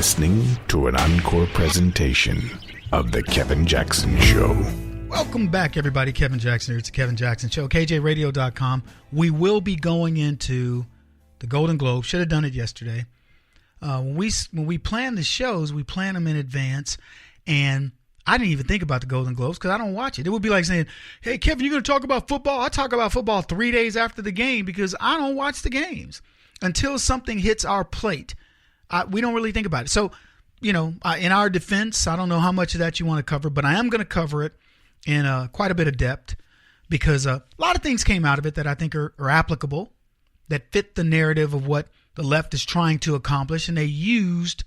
listening to an encore presentation of The Kevin Jackson Show. Welcome back, everybody. Kevin Jackson here. It's The Kevin Jackson Show. KJRadio.com. We will be going into the Golden Globe. Should have done it yesterday. When we plan the shows, we plan them in advance, and I didn't even think about the Golden Globes because I don't watch it. It would be like saying, hey, Kevin, you're going to talk about football? I talk about football 3 days after the game because I don't watch the games until something hits our plate. We don't really think about it. So, in our defense, I don't know how much of that you want to cover, but I am going to cover it in quite a bit of depth because a lot of things came out of it that I think are applicable, that fit the narrative of what the left is trying to accomplish, and they used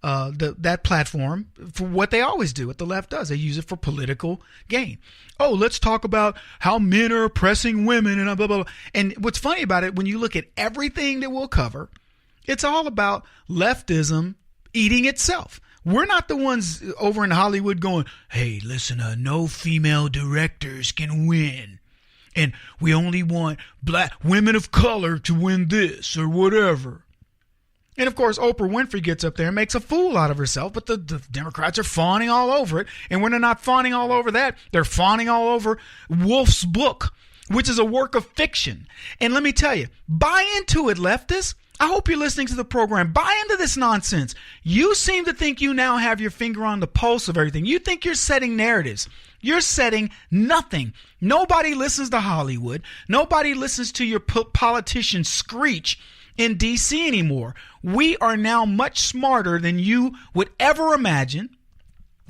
that platform for what they always do, what the left does. They use it for political gain. Oh, let's talk about how men are oppressing women and blah, blah, blah. And what's funny about it, when you look at everything that we'll cover, it's all about leftism eating itself. We're not the ones over in Hollywood going, hey, listen, no female directors can win. And we only want black women of color to win this or whatever. And, of course, Oprah Winfrey gets up there and makes a fool out of herself, but the Democrats are fawning all over it. And when they're not fawning all over that, they're fawning all over Wolf's book, which is a work of fiction. And let me tell you, buy into it, leftists. I hope you're listening to the program. Buy into this nonsense. You seem to think you now have your finger on the pulse of everything. You think you're setting narratives. You're setting nothing. Nobody listens to Hollywood. Nobody listens to your politicians screech in D.C. anymore. We are now much smarter than you would ever imagine.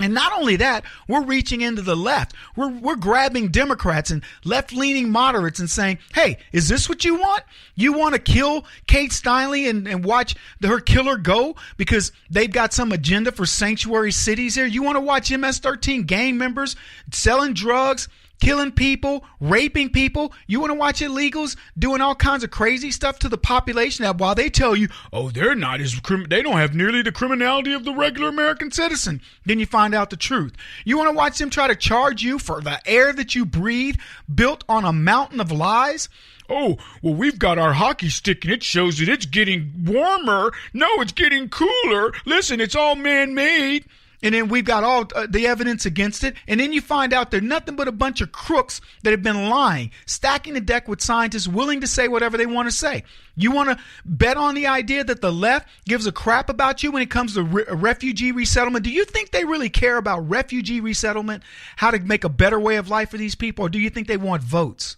And not only that, we're reaching into the left. We're grabbing Democrats and left-leaning moderates and saying, hey, is this what you want? You want to kill Kate Steinle and watch her killer go because they've got some agenda for sanctuary cities here? You want to watch MS-13 gang members selling drugs, killing people, raping people? You want to watch illegals doing all kinds of crazy stuff to the population that while they tell you, oh, they don't have nearly the criminality of the regular American citizen, then you find out the truth. You want to watch them try to charge you for the air that you breathe built on a mountain of lies? Oh, well, we've got our hockey stick and it shows that it's getting warmer. No, it's getting cooler. Listen, it's all man-made. And then we've got all the evidence against it. And then you find out they're nothing but a bunch of crooks that have been lying, stacking the deck with scientists willing to say whatever they want to say. You want to bet on the idea that the left gives a crap about you when it comes to refugee resettlement? Do you think they really care about refugee resettlement, how to make a better way of life for these people? Or do you think they want votes?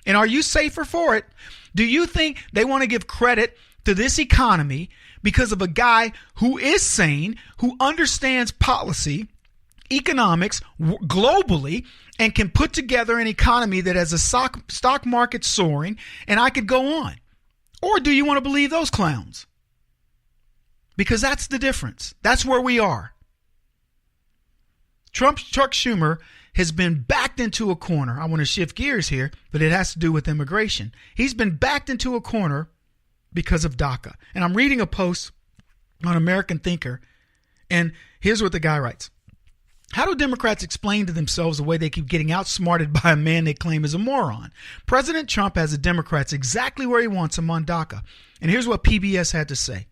And are you safer for it? Do you think they want to give credit to this economy because of a guy who is sane, who understands policy, economics globally, and can put together an economy that has a stock market soaring, and I could go on? Or do you want to believe those clowns? Because that's the difference. That's where we are. Chuck Schumer has been backed into a corner. I want to shift gears here, but it has to do with immigration. He's been backed into a corner because of DACA. And I'm reading a post on American Thinker, and here's what the guy writes. How do Democrats explain to themselves the way they keep getting outsmarted by a man they claim is a moron? President Trump has the Democrats exactly where he wants them on DACA. And here's what PBS had to say.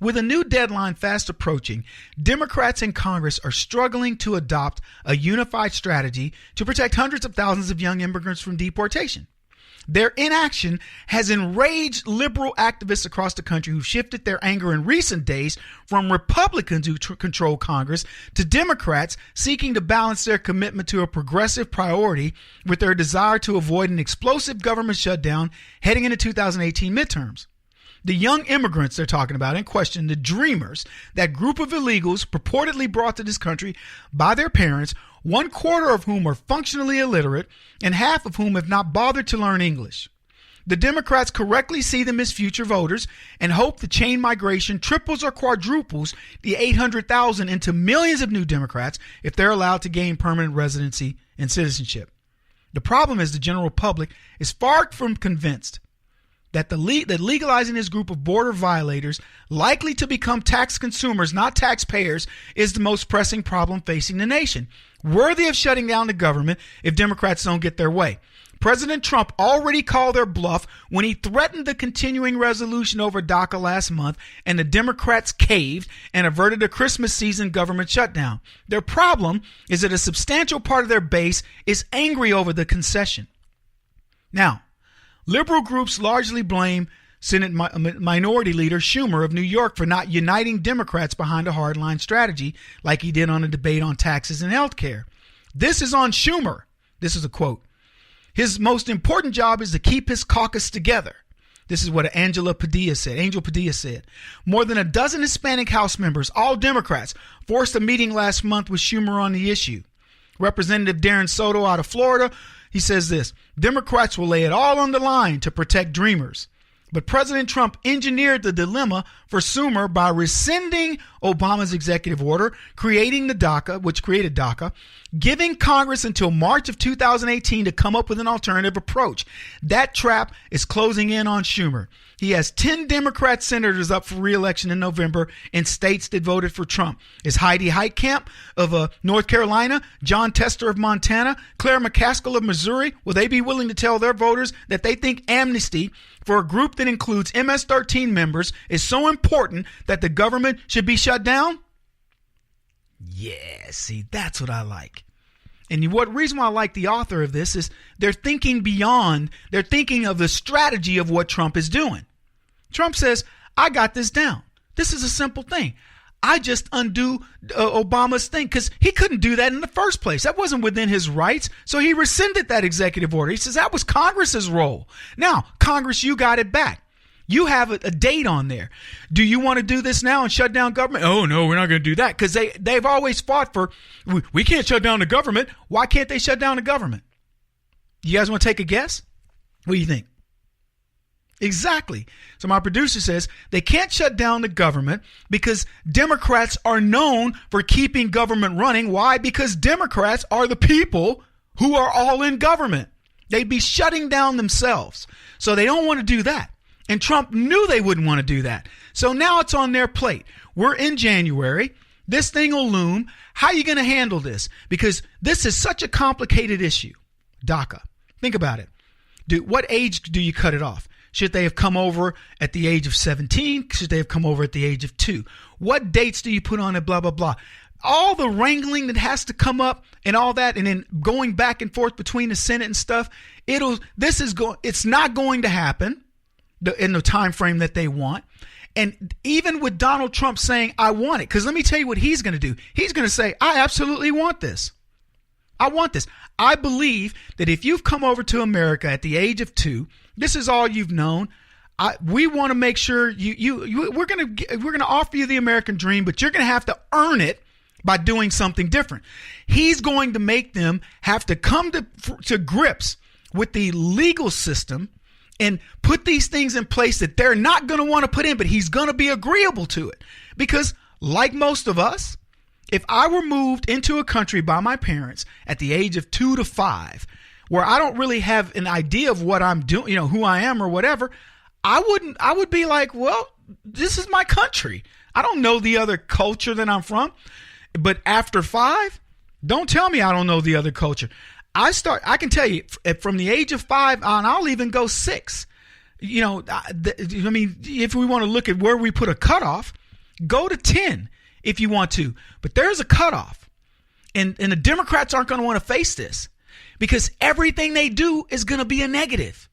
With a new deadline fast approaching, Democrats in Congress are struggling to adopt a unified strategy to protect hundreds of thousands of young immigrants from deportation. Their inaction has enraged liberal activists across the country who've shifted their anger in recent days from Republicans who control Congress to Democrats seeking to balance their commitment to a progressive priority with their desire to avoid an explosive government shutdown heading into 2018 midterms. The young immigrants they're talking about in question, the dreamers, that group of illegals purportedly brought to this country by their parents, 1/4 of whom are functionally illiterate and half of whom have not bothered to learn English. The Democrats correctly see them as future voters and hope the chain migration triples or quadruples the 800,000 into millions of new Democrats if they're allowed to gain permanent residency and citizenship. The problem is the general public is far from convinced that legalizing this group of border violators likely to become tax consumers, not taxpayers, is the most pressing problem facing the nation, worthy of shutting down the government if Democrats don't get their way. President Trump already called their bluff when he threatened the continuing resolution over DACA last month, and the Democrats caved and averted a Christmas season government shutdown. Their problem is that a substantial part of their base is angry over the concession. Now, liberal groups largely blame Senate Minority Leader Schumer of New York for not uniting Democrats behind a hardline strategy like he did on a debate on taxes and health care. This is on Schumer. This is a quote. His most important job is to keep his caucus together. This is what Angel Padilla said. More than a dozen Hispanic House members, all Democrats, forced a meeting last month with Schumer on the issue. Representative Darren Soto out of Florida, he says this: Democrats will lay it all on the line to protect dreamers. But President Trump engineered the dilemma for Schumer by rescinding Obama's executive order, creating which created DACA, giving Congress until March of 2018 to come up with an alternative approach. That trap is closing in on Schumer. He has 10 Democrat senators up for re-election in November in states that voted for Trump. Is Heidi Heitkamp of North Carolina, John Tester of Montana, Claire McCaskill of Missouri, will they be willing to tell their voters that they think amnesty for a group that includes MS-13 members is so important that the government should be shut down? Yeah, see, that's what I like. And what reason why I like the author of this is they're thinking beyond, they're thinking of the strategy of what Trump is doing. Trump says, I got this down. This is a simple thing. I just undo Obama's thing because he couldn't do that in the first place. That wasn't within his rights. So he rescinded that executive order. He says that was Congress's role. Now, Congress, you got it back. You have a date on there. Do you want to do this now and shut down government? Oh, no, we're not going to do that because they've always fought for, we can't shut down the government. Why can't they shut down the government? You guys want to take a guess? What do you think? Exactly. So my producer says they can't shut down the government because Democrats are known for keeping government running. Why? Because Democrats are the people who are all in government. They'd be shutting down themselves. So they don't want to do that. And Trump knew they wouldn't want to do that. So now it's on their plate. We're in January. This thing will loom. How are you going to handle this? Because this is such a complicated issue. DACA. Think about it. What age do you cut it off? Should they have come over at the age of 17? Should they have come over at the age of 2? What dates do you put on it? Blah, blah, blah. All the wrangling that has to come up and all that, and then going back and forth between the Senate and stuff. It's not going to happen in the time frame that they want. And even with Donald Trump saying, I want it, because let me tell you what he's going to do. He's going to say, I absolutely want this. I want this. I believe that if you've come over to America at the age of 2, this is all you've known. We want to make sure we're going to offer you the American dream, but you're going to have to earn it by doing something different. He's going to make them have to come to grips with the legal system and put these things in place that they're not going to want to put in, but he's going to be agreeable to it. Because like most of us, if I were moved into a country by my parents at the age of 2 to 5, where I don't really have an idea of what I'm doing, who I am or whatever, I would be like, well, this is my country. I don't know the other culture that I'm from. But after 5, don't tell me I don't know the other culture. I can tell you from the age of 5 on, I'll even go 6. If we want to look at where we put a cutoff, go to 10 if you want to. But there's a cutoff. And the Democrats aren't going to want to face this because everything they do is going to be a negative.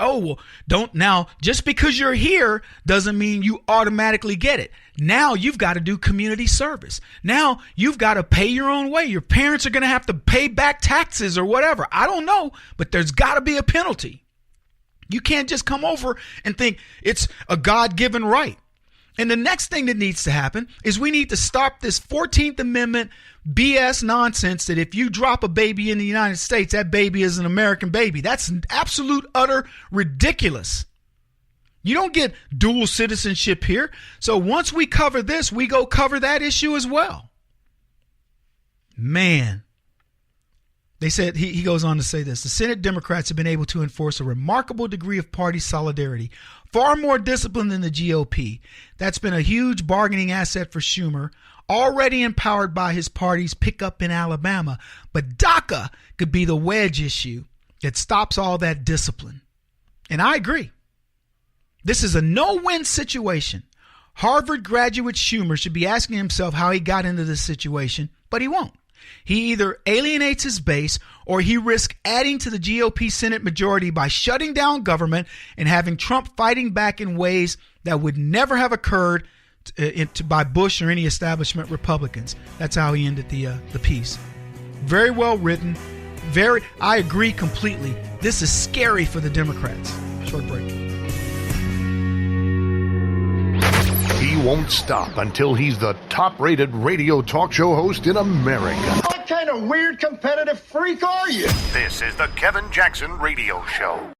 Oh, well, just because you're here doesn't mean you automatically get it. Now you've got to do community service. Now you've got to pay your own way. Your parents are going to have to pay back taxes or whatever. I don't know, but there's got to be a penalty. You can't just come over and think it's a God-given right. And the next thing that needs to happen is we need to stop this 14th Amendment BS nonsense that if you drop a baby in the United States, that baby is an American baby. That's absolute, utter ridiculous. You don't get dual citizenship here. So once we cover this, we go cover that issue as well. Man. They said, he goes on to say this, the Senate Democrats have been able to enforce a remarkable degree of party solidarity, far more disciplined than the GOP. That's been a huge bargaining asset for Schumer, already empowered by his party's pickup in Alabama. But DACA could be the wedge issue It stops all that discipline. And I agree. This is a no-win situation. Harvard graduate Schumer should be asking himself how he got into this situation, but he won't. He either alienates his base or he risks adding to the GOP Senate majority by shutting down government and having Trump fighting back in ways that would never have occurred by Bush or any establishment Republicans. That's how he ended the piece. Very well written. I agree completely. This is scary for the Democrats. Short break. He won't stop until he's the top-rated radio talk show host in America. What kind of weird competitive freak are you? This is the Kevin Jackson Radio Show.